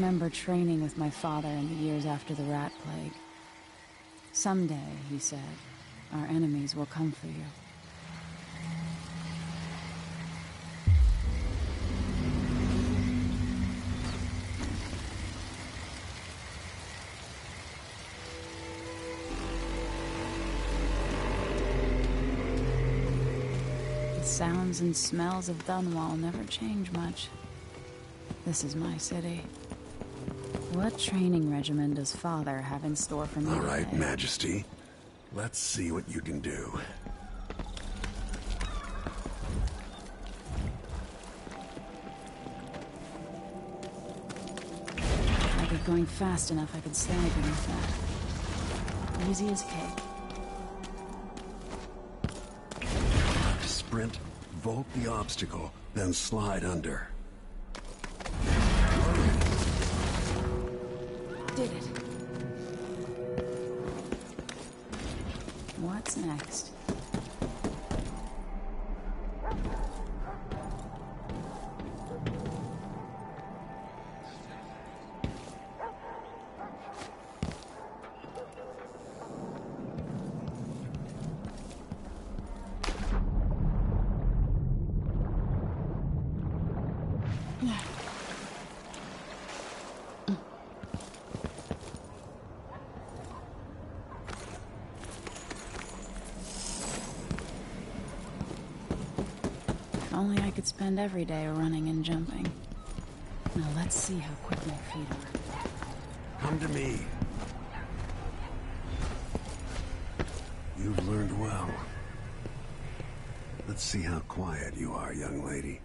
remember training with my father in the years after the rat plague. Someday, he said, our enemies will come for you. The sounds and smells of Dunwall never change much. This is my city. What training regimen does Father have in store for me today? All right, Majesty. Let's see what you can do. If I get going fast enough, I could slide beneath that. Easy as cake. Sprint, vault the obstacle, then slide under. Did it. What's next? If only I could spend every day running and jumping. Now let's see how quick my feet are. Come to me. You've learned well. Let's see how quiet you are, young lady.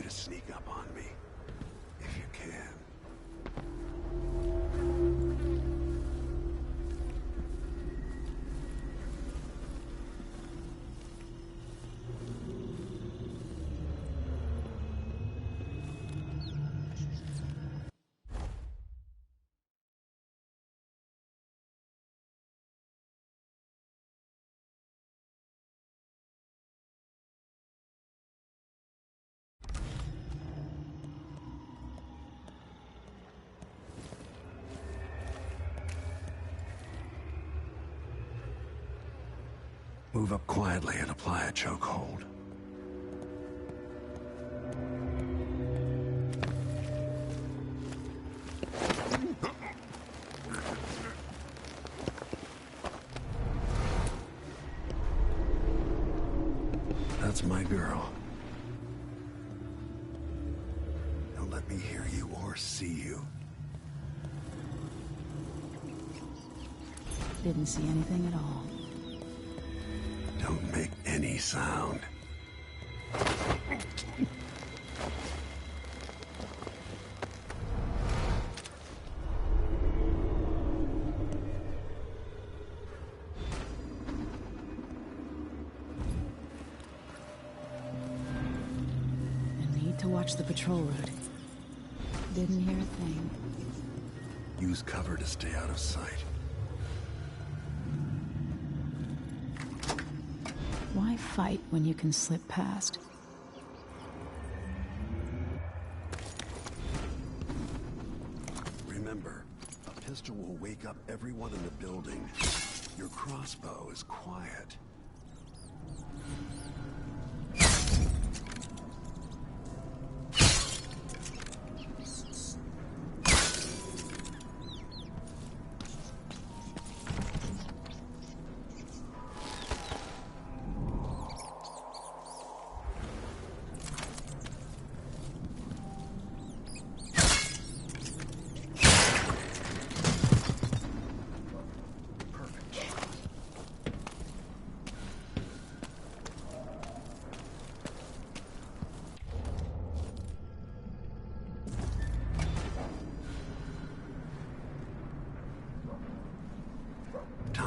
Sneak up on me, if you can. Move up quietly and apply a chokehold. That's my girl. Don't let me hear you or see you. Didn't see anything at all. Don't make any sound. I need to watch the patrol route. Didn't hear a thing. Use cover to stay out of sight. Why fight when you can slip past? Remember, a pistol will wake up everyone in the building. Your crossbow is quiet.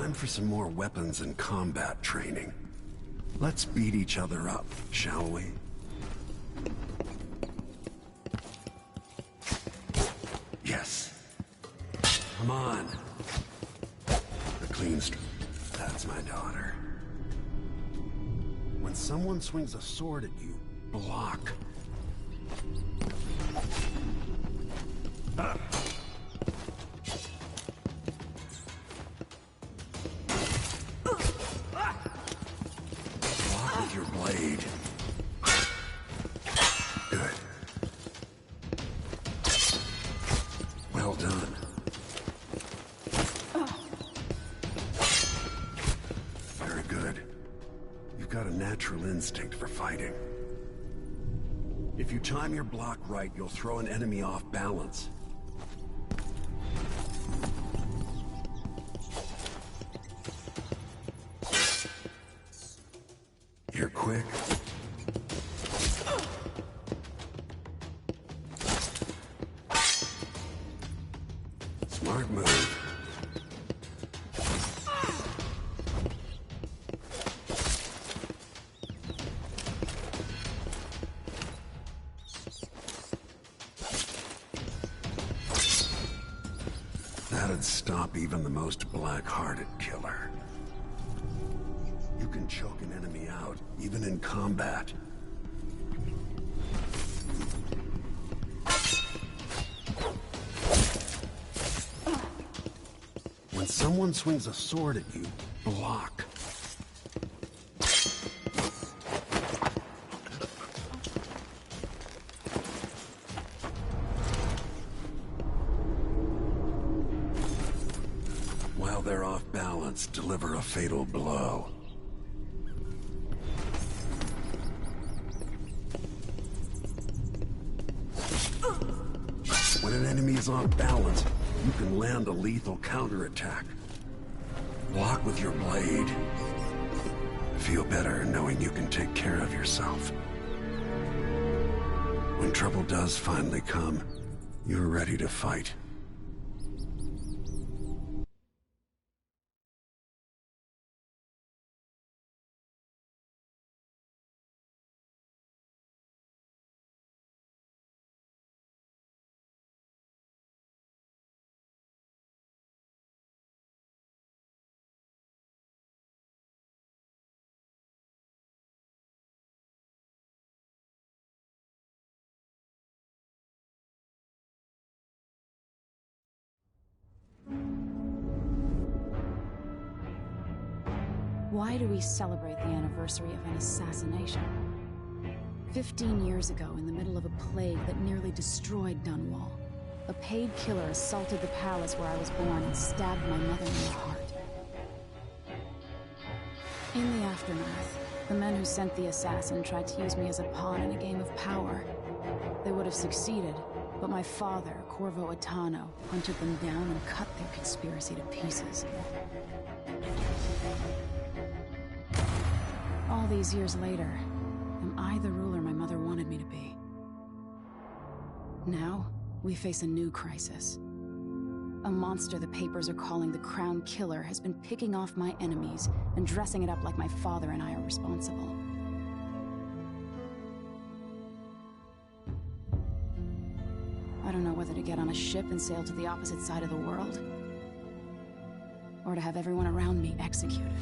Time for some more weapons and combat training. Let's beat each other up, shall we? Yes. Come on. The clean streak. That's my daughter. When someone swings a sword at you, block. Ah. Block with your blade. Good. Well done. Very good. You've got a natural instinct for fighting. If you time your block right, you'll throw an enemy off balance. You're quick. Smart move. That'd stop even the most black-hearted killer. You can choke an enemy out, even in combat. When someone swings a sword at you, block. While they're off balance, deliver a fatal blow. When an enemy is off balance, you can land a lethal counterattack. Block with your blade. Feel better knowing you can take care of yourself. When trouble does finally come, you're ready to fight. Why do we celebrate the anniversary of an assassination? 15 years ago, in the middle of a plague that nearly destroyed Dunwall, a paid killer assaulted the palace where I was born and stabbed my mother in the heart. In the aftermath, the men who sent the assassin tried to use me as a pawn in a game of power. They would have succeeded, but my father, Corvo Attano, hunted them down and cut their conspiracy to pieces. All these years later, am I the ruler my mother wanted me to be? Now, we face a new crisis. A monster the papers are calling the Crown Killer has been picking off my enemies and dressing it up like my father and I are responsible. I don't know whether to get on a ship and sail to the opposite side of the world, or to have everyone around me executed.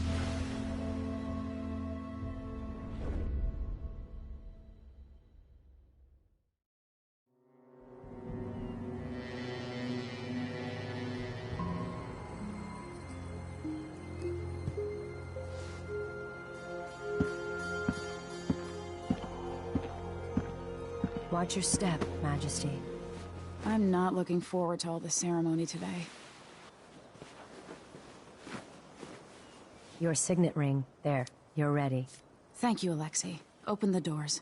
Watch your step, Majesty. I'm not looking forward to all the ceremony today. Your signet ring. There. You're ready. Thank you, Alexei. Open the doors.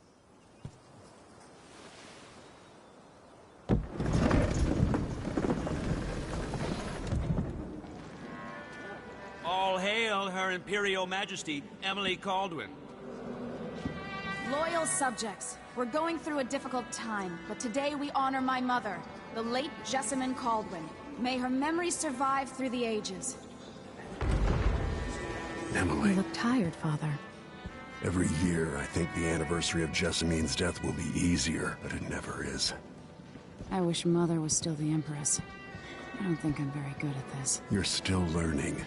All hail Her Imperial Majesty, Emily Caldwin. Loyal subjects, we're going through a difficult time, but today we honor my mother, the late Jessamine Caldwin. May her memory survive through the ages. Emily. You look tired, Father. Every year, I think the anniversary of Jessamine's death will be easier, but it never is. I wish Mother was still the Empress. I don't think I'm very good at this. You're still learning.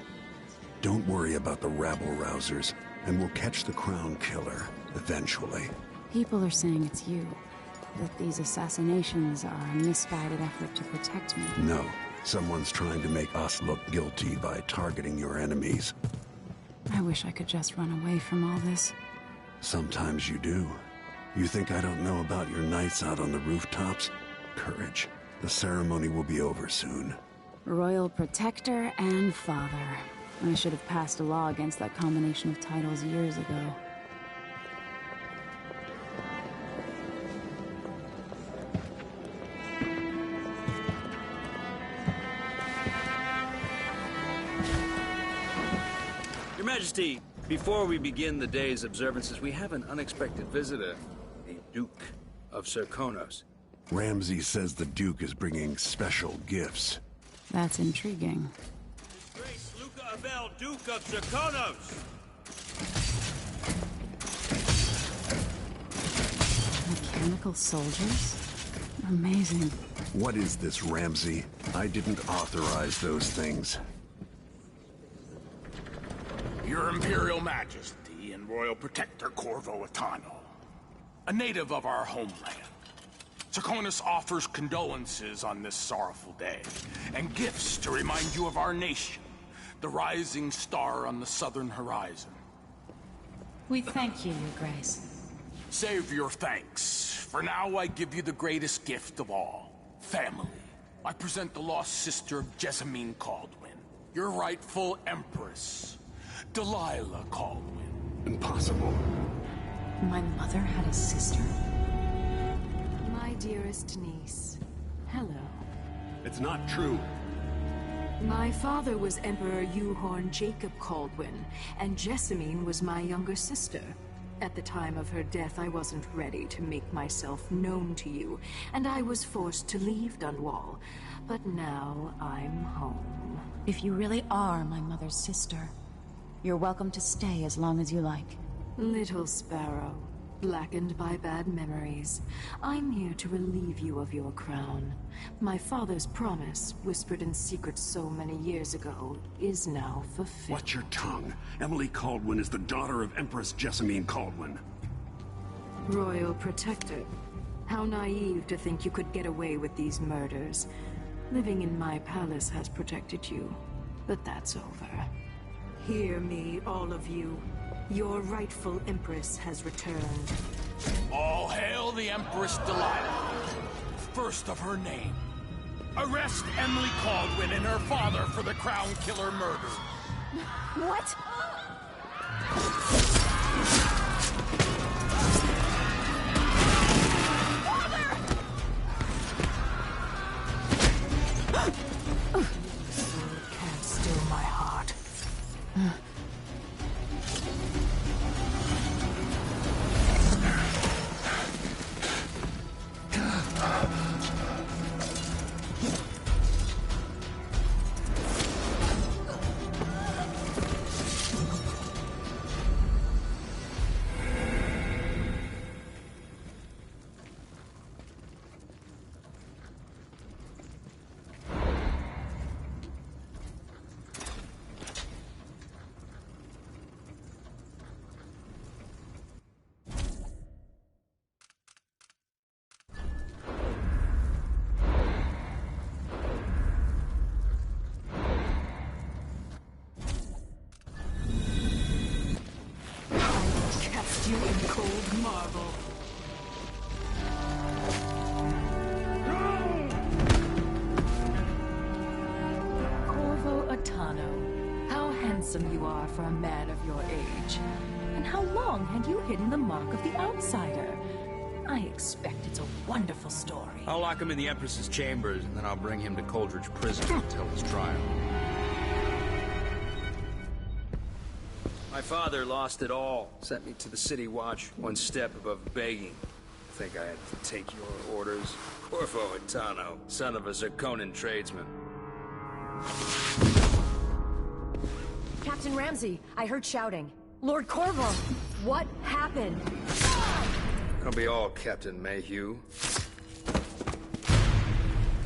Don't worry about the rabble-rousers, and we'll catch the Crown Killer, eventually. People are saying it's you. That these assassinations are a misguided effort to protect me. No. Someone's trying to make us look guilty by targeting your enemies. I wish I could just run away from all this. Sometimes you do. You think I don't know about your nights out on the rooftops? Courage. The ceremony will be over soon. Royal Protector and Father. I should have passed a law against that combination of titles years ago. Your Majesty, before we begin the day's observances, we have an unexpected visitor, the Duke of Serkonos. Ramsay says the Duke is bringing special gifts. That's intriguing. Grace Luca Abel, Duke of Serkonos! Mechanical soldiers? Amazing. What is this, Ramsay? I didn't authorize those things. Your Imperial Majesty and Royal Protector Corvo Attano, a native of our homeland. Serkonos offers condolences on this sorrowful day, and gifts to remind you of our nation, the rising star on the southern horizon. We thank you, Your Grace. Save your thanks. For now, I give you the greatest gift of all, family. I present the lost sister of Jessamine Caldwin, your rightful Empress, Delilah Caldwin. Impossible. My mother had a sister? My dearest niece, hello. It's not true. My father was Emperor Euhorn Jacob Caldwin, and Jessamine was my younger sister. At the time of her death, I wasn't ready to make myself known to you, and I was forced to leave Dunwall. But now I'm home. If you really are my mother's sister, you're welcome to stay as long as you like. Little sparrow, blackened by bad memories, I'm here to relieve you of your crown. My father's promise, whispered in secret so many years ago, is now fulfilled. Watch your tongue. Emily Caldwin is the daughter of Empress Jessamine Caldwin. Royal Protector. How naive to think you could get away with these murders. Living in my palace has protected you, but that's over. Hear me, all of you. Your rightful Empress has returned. All hail the Empress Delilah, first of her name. Arrest Emily Caldwin and her father for the Crown Killer murder. What? Can't still my heart. You in cold marble. Corvo Attano, how handsome you are for a man of your age. And how long had you hidden the mark of the outsider? I expect it's a wonderful story. I'll lock him in the Empress's chambers, and then I'll bring him to Coldridge Prison until his trial. My father lost it all. Sent me to the City Watch, one step above begging. Think I had to take your orders? Corvo Attano, son of a Zirconan tradesman. Captain Ramsey, I heard shouting. Lord Corvo, what happened? It'll be all Captain Mayhew.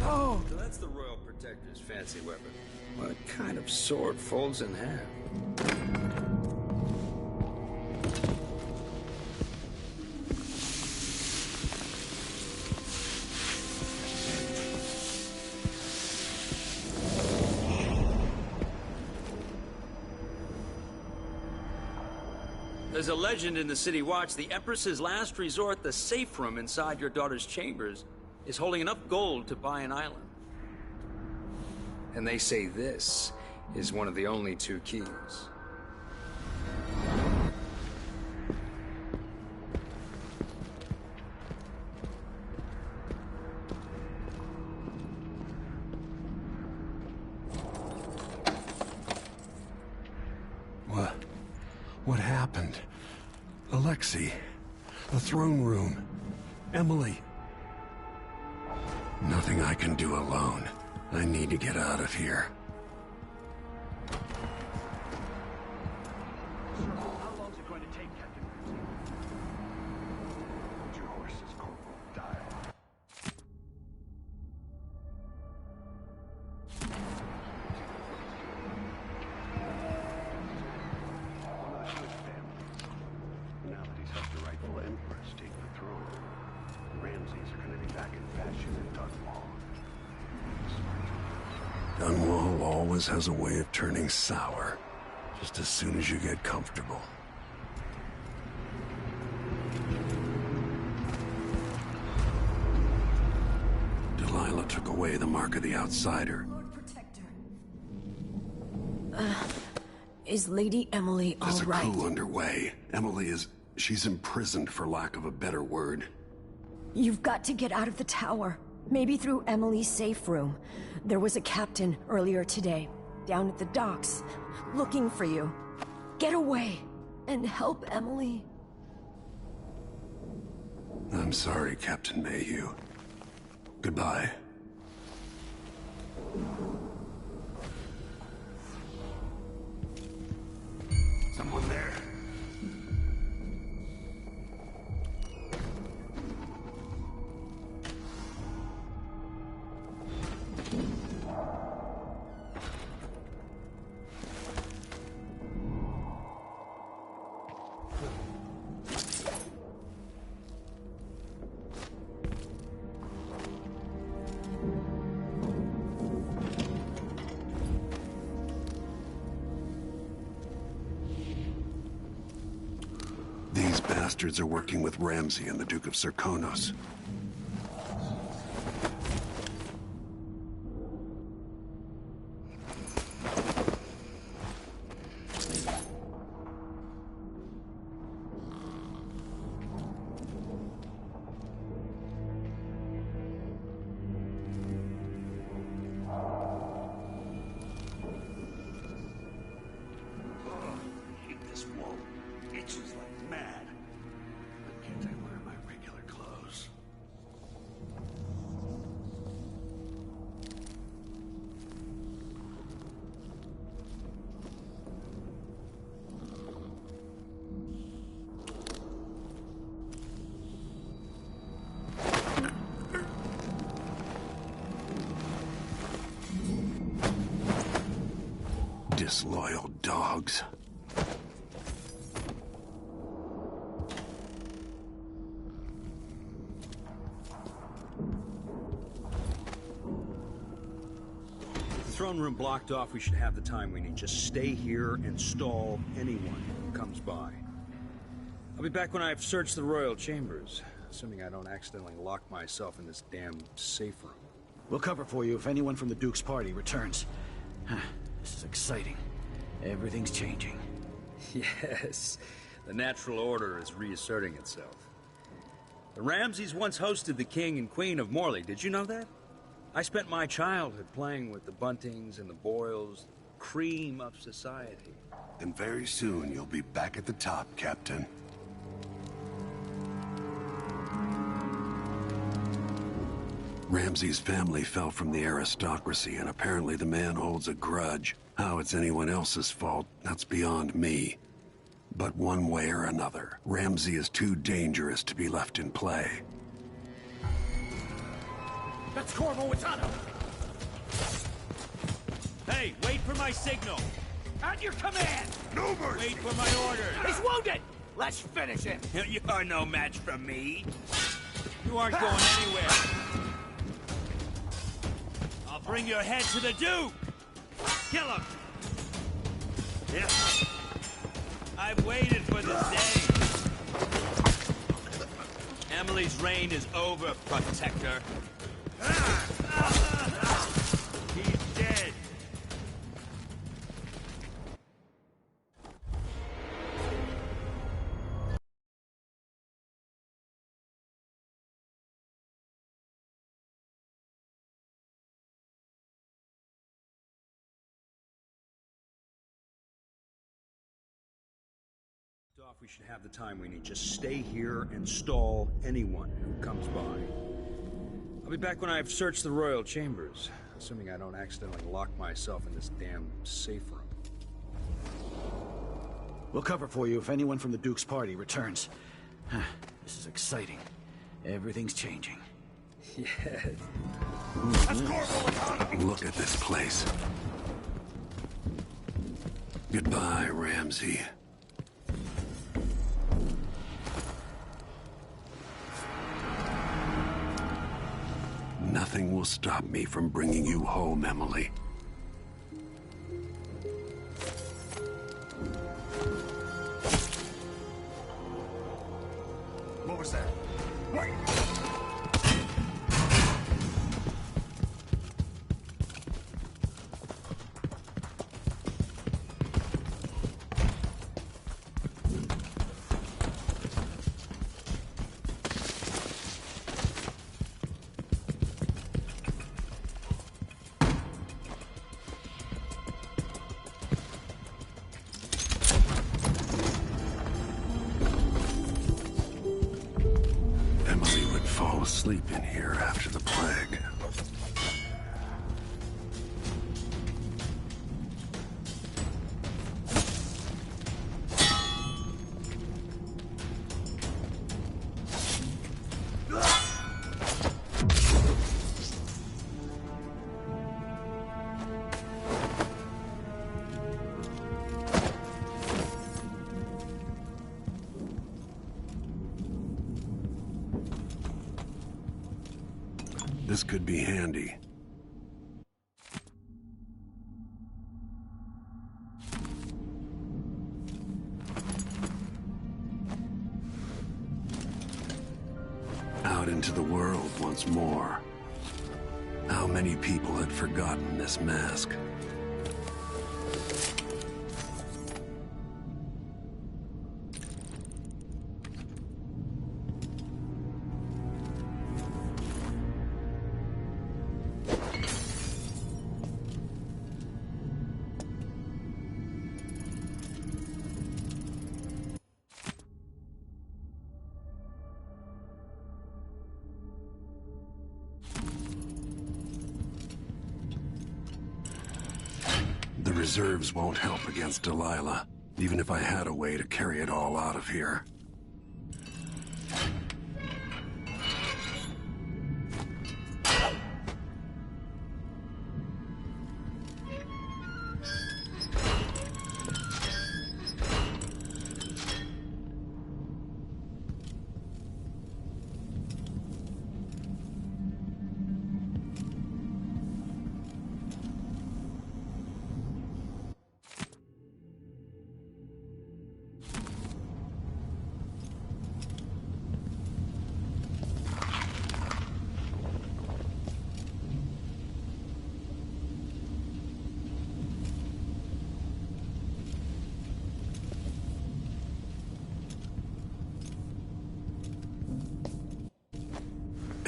Oh! So that's the Royal Protector's fancy weapon. What kind of sword folds in half? There's a legend in the City Watch. The Empress's last resort, the safe room inside your daughter's chambers, is holding enough gold to buy an island. And they say this is one of the only 2 keys. What happened? Alexei, the throne room, Emily. Nothing I can do alone. I need to get out of here. How long is it going to take, Captain Ramsey? Hold your horses, Corporal. Die. One of the Jewish families. Now that he's helped the rightful empress take the throne, the Ramseys are going to be back in fashion in Dunwall. Dunwall always has a way of turning sour, just as soon as you get comfortable. Delilah took away the mark of the outsider. Lord Protector. Is Lady Emily all There's a right? coup underway. She's imprisoned for lack of a better word. You've got to get out of the tower. Maybe through Emily's safe room. There was a captain earlier today, down at the docks, looking for you. Get away and help Emily. I'm sorry, Captain Mayhew. Goodbye. Someone there. These bastards are working with Ramsey and the Duke of Serkonos. This wall itches like mad. Why can't I wear my regular clothes? Disloyal dogs. Throne room blocked off. We should have the time we need. Just stay here and stall anyone who comes by. I'll be back when I've searched the royal chambers, assuming I don't accidentally lock myself in this damn safe room. We'll cover for you if anyone from the Duke's party returns. This is exciting. Everything's changing. Yes, the natural order is reasserting itself. The Ramseys once hosted the King and Queen of Morley. Did you know that? I spent my childhood playing with the Buntings and the Boyles, the cream of society. And very soon you'll be back at the top, Captain. Ramsey's family fell from the aristocracy, and apparently the man holds a grudge. How it's anyone else's fault, that's beyond me. But one way or another, Ramsey is too dangerous to be left in play. That's Corvo Atano! Hey, wait for my signal! At your command! No mercy! Wait for my orders! He's wounded! Let's finish him! You are no match for me! You aren't going anywhere! I'll bring your head to the Duke! Kill him! Yeah. I've waited for this day! Emily's reign is over, Protector! He's dead! Off, we should have the time we need. Just stay here and stall anyone who comes by. I'll be back when I've searched the royal chambers, assuming I don't accidentally lock myself in this damn safe room. We'll cover for you if anyone from the Duke's party returns. This is exciting. Everything's changing. Yes. Look at this place. Goodbye, Ramsey. Nothing will stop me from bringing you home, Emily. What was that? What? Sleep in here after the plague. This could be handy. Out into the world once more. How many people had forgotten this mask? The reserves won't help against Delilah, even if I had a way to carry it all out of here.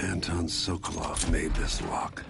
Anton Sokolov made this lock.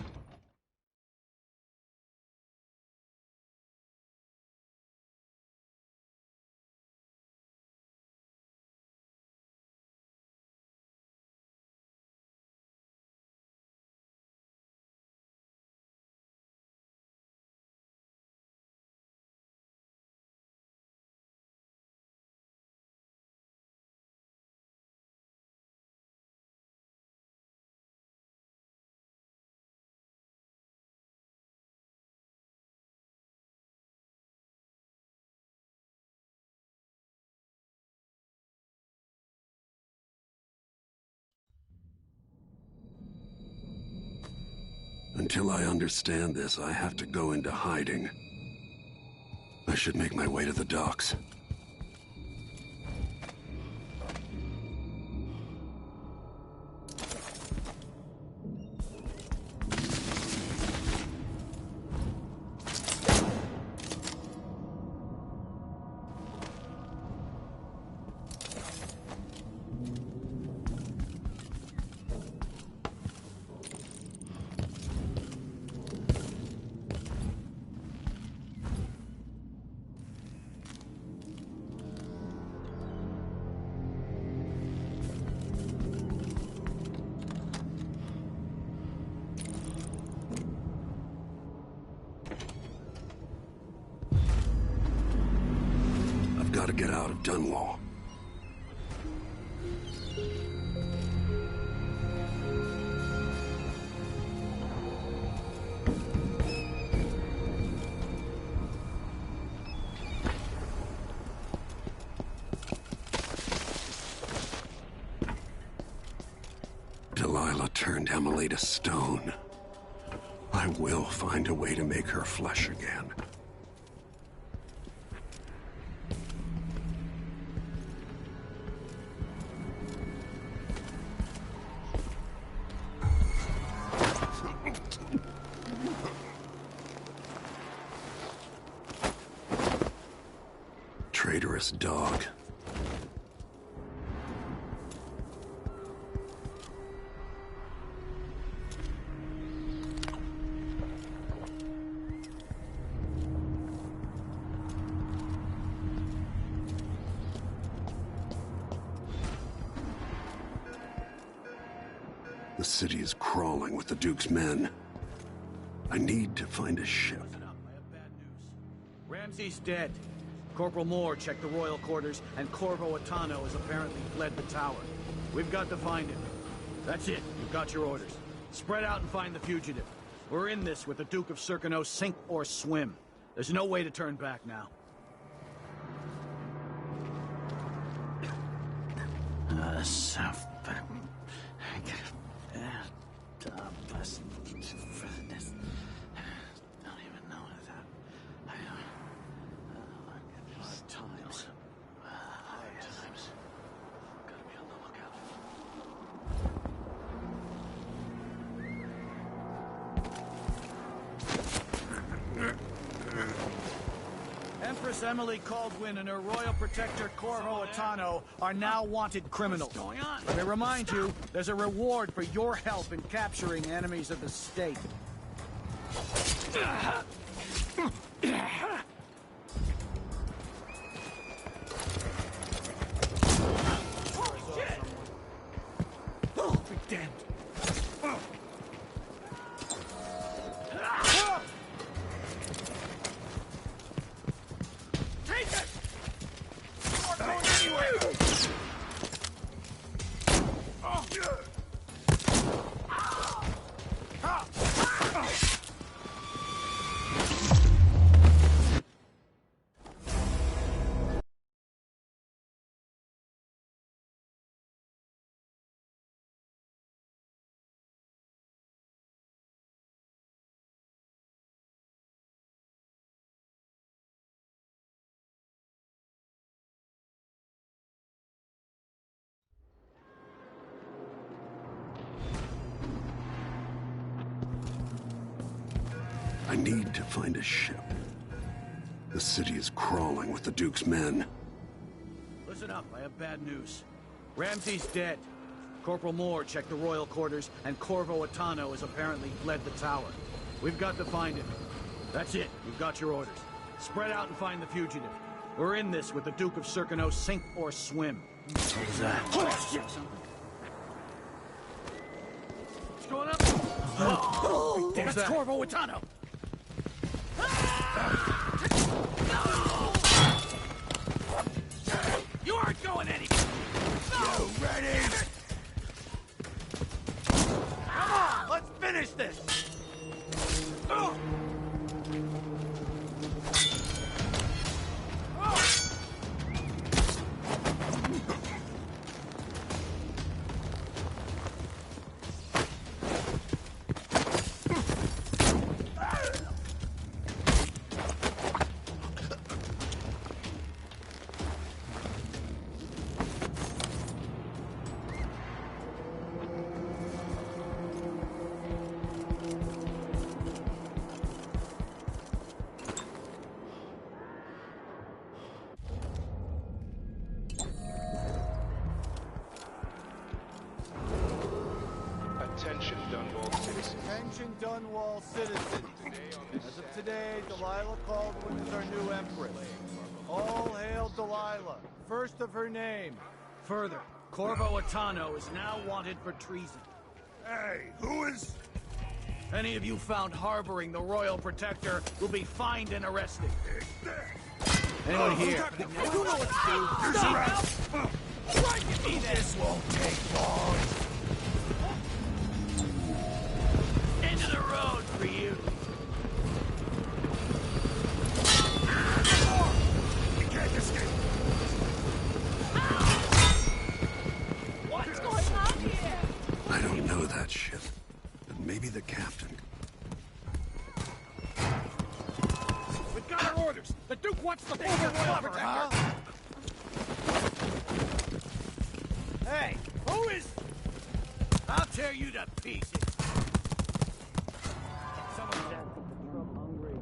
Until I understand this, I have to go into hiding. I should make my way to the docks. Got to get out of Dunwall. Delilah turned Emily to stone. I will find a way to make her flesh again. Traitorous dog. The city is crawling with the Duke's men. I need to find a ship. Listen up, I have bad news. Ramsey's dead. Corporal Moore checked the royal quarters, and Corvo Atano has apparently fled the tower. We've got to find him. That's it. You've got your orders. Spread out and find the fugitive. We're in this with the Duke of Circano, sink or swim. There's no way to turn back now. Empress Emily Caldwin and her royal protector Corvo Atano are now wanted criminals. What's going on? Let me remind you, there's a reward for your help in capturing enemies of the state. Oh, be damned. I need to find a ship. The city is crawling with the Duke's men. Listen up, I have bad news. Ramsey's dead. Corporal Moore checked the royal quarters, and Corvo Atano has apparently fled the tower. We've got to find him. That's it, you've got your orders. Spread out and find the fugitive. We're in this with the Duke of Circano, sink or swim. What was that? Oh, shit! What's going on? Oh, that's Corvo Atano! You aren't going anywhere! No. You ready? Come on, let's finish this! Oh. Attention Dunwall citizens. As of today, Delilah Caldwin is our new empress. All hail Delilah, first of her name. Further, Corvo Attano is now wanted for treason. Hey, who is... Any of you found harboring the Royal Protector will be fined and arrested. Anyone here? You know what to do. Stop! This won't take long. Into the road for you. You can't escape. What's going on here? I don't know that shit. But maybe the captain. We've got our orders. The Duke wants the full Royal Protector. Hey, who is... I'll tear you to pieces. Someone's dead. I'm hungry.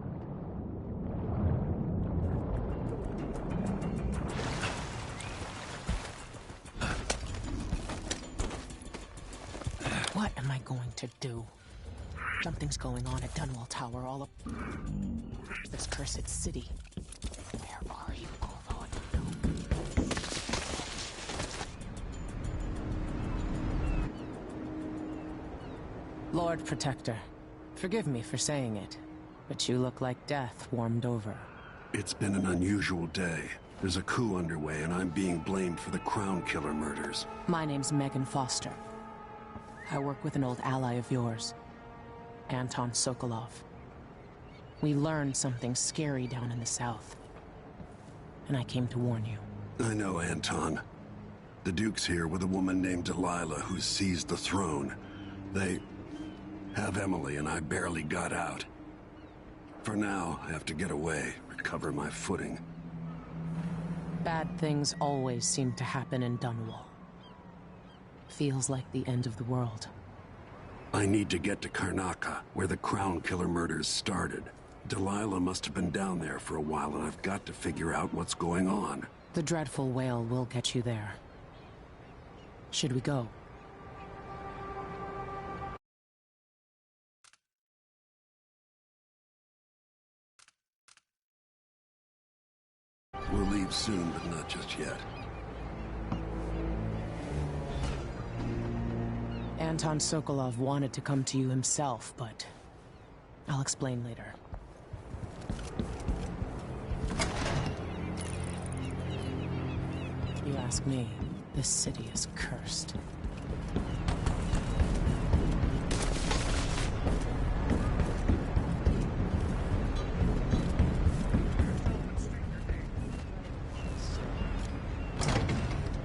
What am I going to do? Something's going on at Dunwall Tower all up this cursed city. Where are you, Corvo? Lord Protector, forgive me for saying it, but you look like death warmed over. It's been an unusual day. There's a coup underway, and I'm being blamed for the Crown Killer murders. My name's Megan Foster. I work with an old ally of yours, Anton Sokolov. We learned something scary down in the south, and I came to warn you. I know, Anton. The Duke's here with a woman named Delilah who seized the throne. They have Emily, and I barely got out. For now, I have to get away, recover my footing. Bad things always seem to happen in Dunwall. Feels like the end of the world. I need to get to Karnaca, where the Crown Killer murders started. Delilah must have been down there for a while, and I've got to figure out what's going on. The dreadful whale will get you there. Should we go? We'll leave soon, but not just yet. Anton Sokolov wanted to come to you himself, but I'll explain later. You ask me, this city is cursed.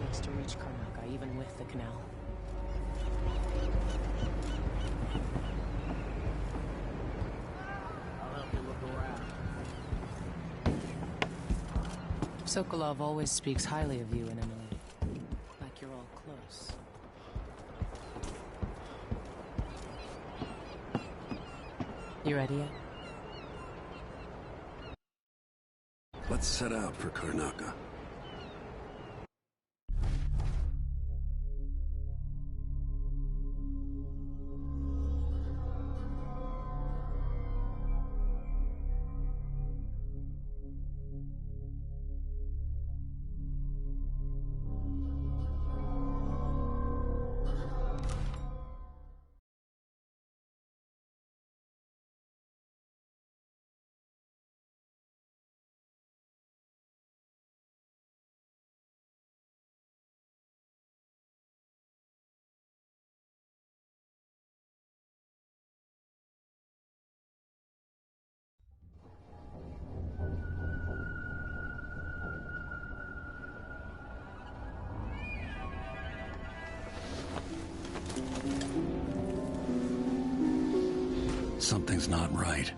Ways to reach Karnaca, even with the canal. Sokolov always speaks highly of you and Emily. Like you're all close. You ready yet? Let's set out for Karnaca. Something's not right,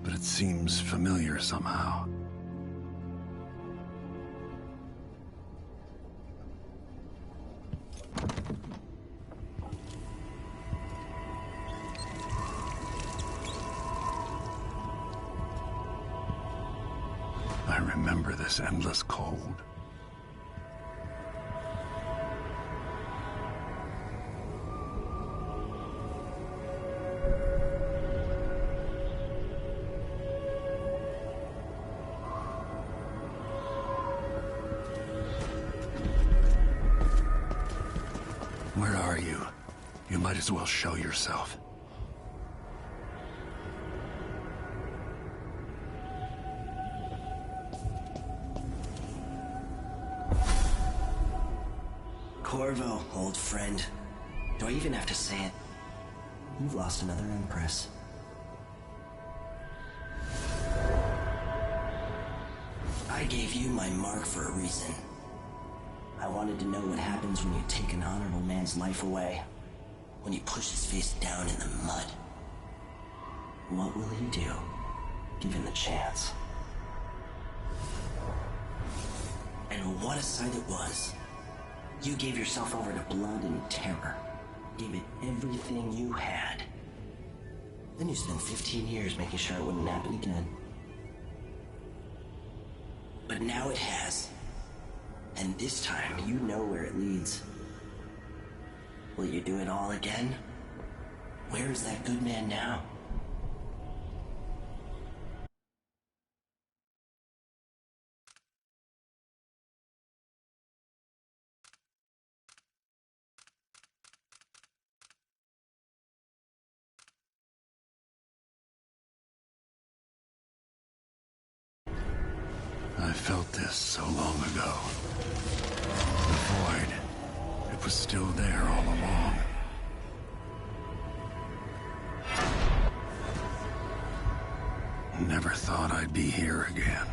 but it seems familiar somehow. I remember this endless cold. you? You might as well show yourself. Corvo, old friend. Do I even have to say it? You've lost another Empress. I gave you my mark for a reason. I wanted to know what happens when you take an honorable man's life away. When you push his face down in the mud. What will he do, given the chance? And what a sight it was. You gave yourself over to blood and terror. Gave it everything you had. Then you spent 15 years making sure it wouldn't happen again. But now it has. And this time, you know where it leads. Will you do it all again? Where is that good man now? I felt this so long ago. The void. It was still there all along. Never thought I'd be here again.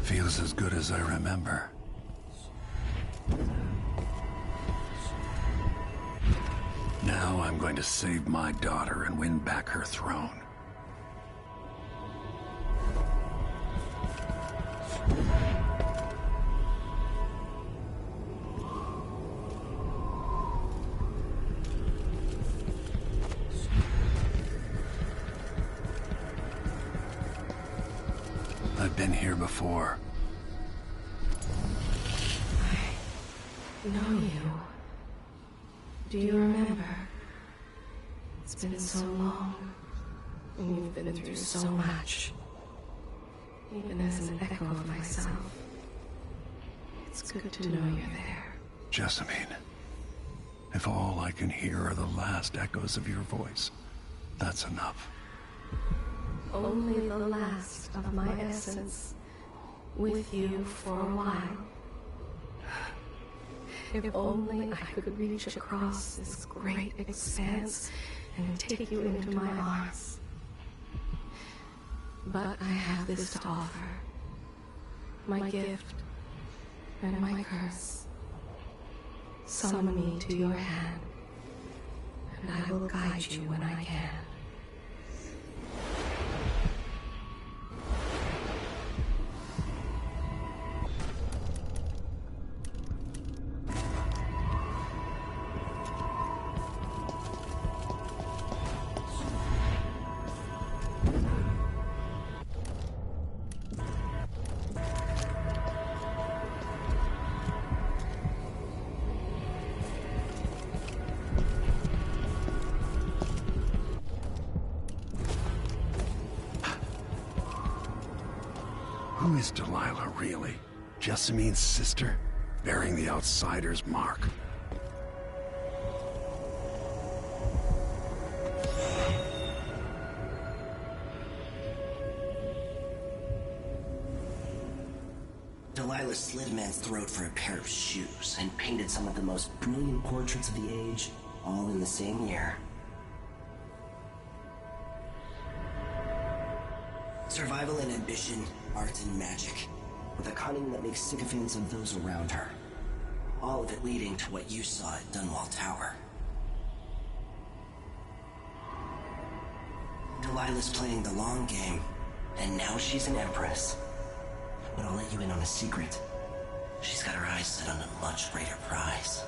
Feels as good as I remember. Now I'm going to save my daughter and win back her throne. I've been here before. I know you. Do you remember? It's been so long, and you've been through so much. Even as an echo of myself, it's good to know you're there. Jessamine, if all I can hear are the last echoes of your voice, that's enough. Only the last of my essence, with you for a while. If only I could reach across this great expanse and take you into my arms. But I have this to offer. My gift and my curse. Summon me to your hand, and I will guide you when I can. Who is Delilah, really? Jessamine's sister? Bearing the outsider's mark. Delilah slit a man's throat for a pair of shoes and painted some of the most brilliant portraits of the age, all in the same year. Survival and ambition, art and magic, with a cunning that makes sycophants of those around her. All of it leading to what you saw at Dunwall Tower. Delilah's playing the long game, and now she's an empress. But I'll let you in on a secret. She's got her eyes set on a much greater prize.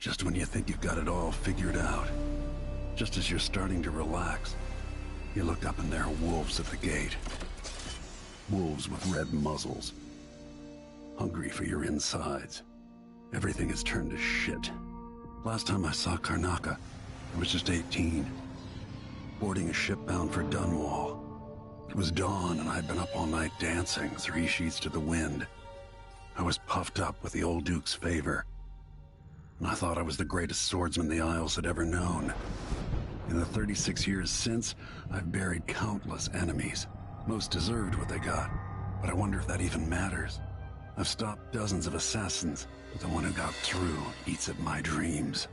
Just when you think you've got it all figured out, just as you're starting to relax, you look up and there are wolves at the gate. Wolves with red muzzles. Hungry for your insides. Everything has turned to shit. Last time I saw Karnaca, I was just 18. Boarding a ship bound for Dunwall. It was dawn and I'd been up all night dancing, 3 sheets to the wind. I was puffed up with the old Duke's favor. And I thought I was the greatest swordsman the Isles had ever known. In the 36 years since, I've buried countless enemies. Most deserved what they got, but I wonder if that even matters. I've stopped dozens of assassins, but the one who got through eats at my dreams.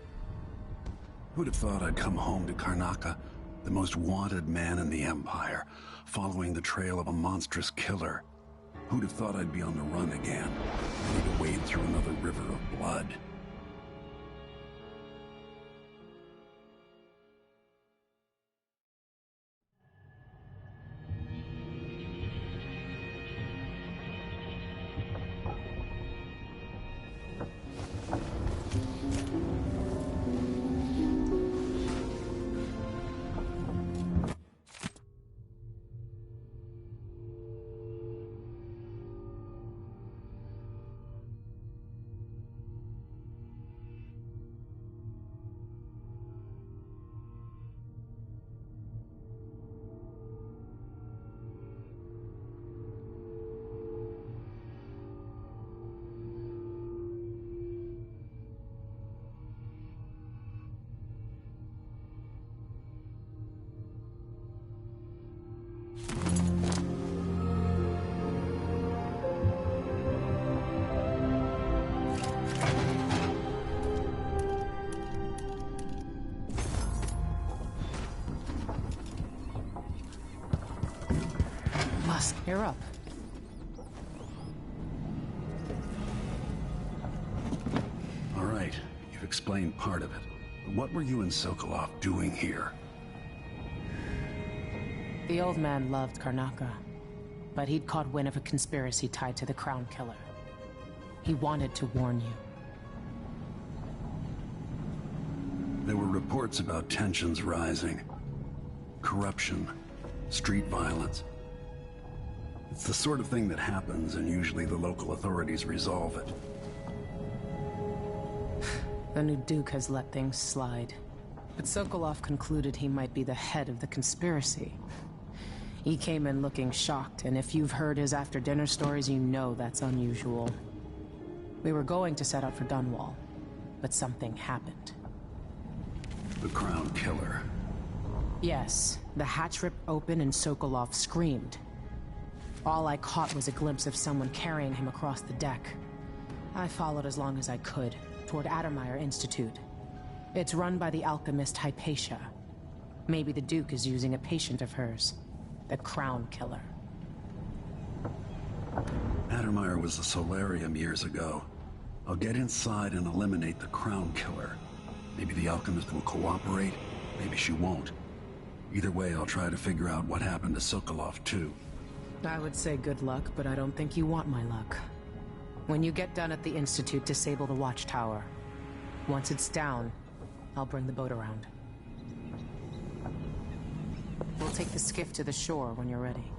Who'd have thought I'd come home to Karnaca, the most wanted man in the Empire, following the trail of a monstrous killer? Who'd have thought I'd be on the run again, ready to wade through another river of blood? You're up. All right, you've explained part of it. But what were you and Sokolov doing here? The old man loved Karnaca, but he'd caught wind of a conspiracy tied to the Crown Killer. He wanted to warn you. There were reports about tensions rising. Corruption, street violence. It's the sort of thing that happens, and usually the local authorities resolve it. The new Duke has let things slide. But Sokolov concluded he might be the head of the conspiracy. He came in looking shocked, and if you've heard his after-dinner stories, you know that's unusual. We were going to set out for Dunwall, but something happened. The Crown Killer. Yes, the hatch ripped open and Sokolov screamed. All I caught was a glimpse of someone carrying him across the deck. I followed as long as I could, toward Addermeyer Institute. It's run by the alchemist Hypatia. Maybe the Duke is using a patient of hers, the Crown Killer. Addermeyer was a solarium years ago. I'll get inside and eliminate the Crown Killer. Maybe the alchemist will cooperate, maybe she won't. Either way, I'll try to figure out what happened to Sokolov, too. I would say good luck, but I don't think you want my luck. When you get done at the Institute, disable the watchtower. Once it's down, I'll bring the boat around. We'll take the skiff to the shore when you're ready.